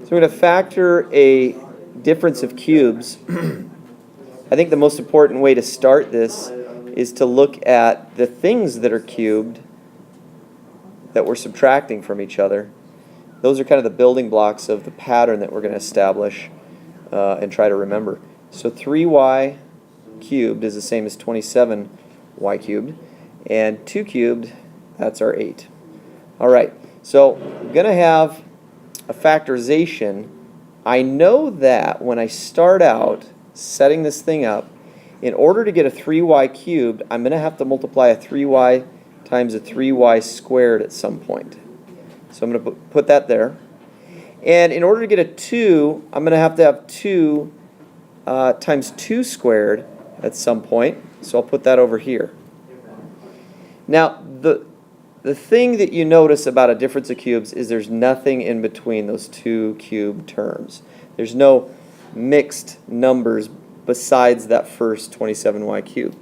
So we're going to factor a difference of cubes. I think the most important way to start this is to look at the things that are cubed that we're subtracting from each other. Those are kind of the building blocks of the pattern that we're going to establish and try to remember. So 3y cubed is the same as 27y cubed, and 2 cubed, that's our 8. All right, so I'm going to have a factorization. I know that when I start out setting this thing up, in order to get a 3y cubed, I'm going to have to multiply a 3y times a 3y squared at some point. So I'm going to put that there. And in order to get a 2, I'm going to have 2 times 2 squared at some point. So I'll put that over here. Now, the thing that you notice about a difference of cubes is there's nothing in between those two cube terms. There's no mixed numbers besides that first 27y cubed.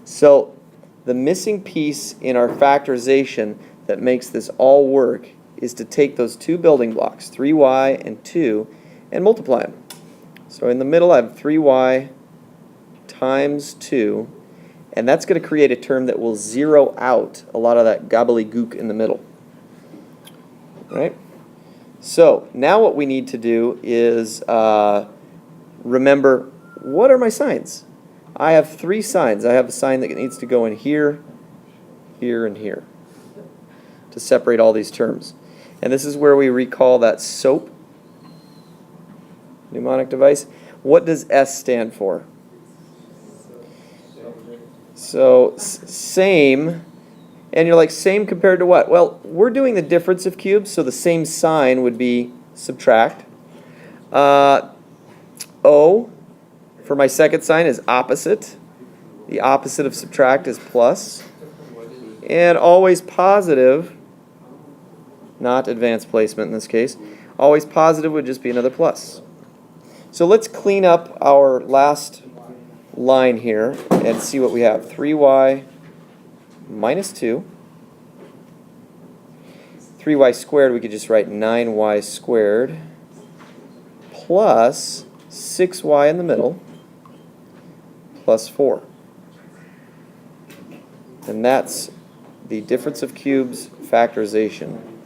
So the missing piece in our factorization that makes this all work is to take those two building blocks, 3y and 2, and multiply them. So in the middle I have 3y times 2, and that's going to create a term that will zero out a lot of that gobbledygook in the middle. Right? So now what we need to do is remember, what are my signs? I have 3 signs. I have a sign that needs to go in here, here, and here to separate all these terms. And this is where we recall that SOAP mnemonic device. What does S stand for? So same, and you're like, same compared to what? Well, we're doing the difference of cubes, so the same sign would be subtract. O for my second sign is opposite. The opposite of subtract is plus. And always positive, not advanced placement in this case, always positive would just be another plus. So let's clean up our last line here and see what we have. 3y minus 2. 3y squared, we could just write 9y squared plus 6y in the middle plus 4. And that's the difference of cubes factorization.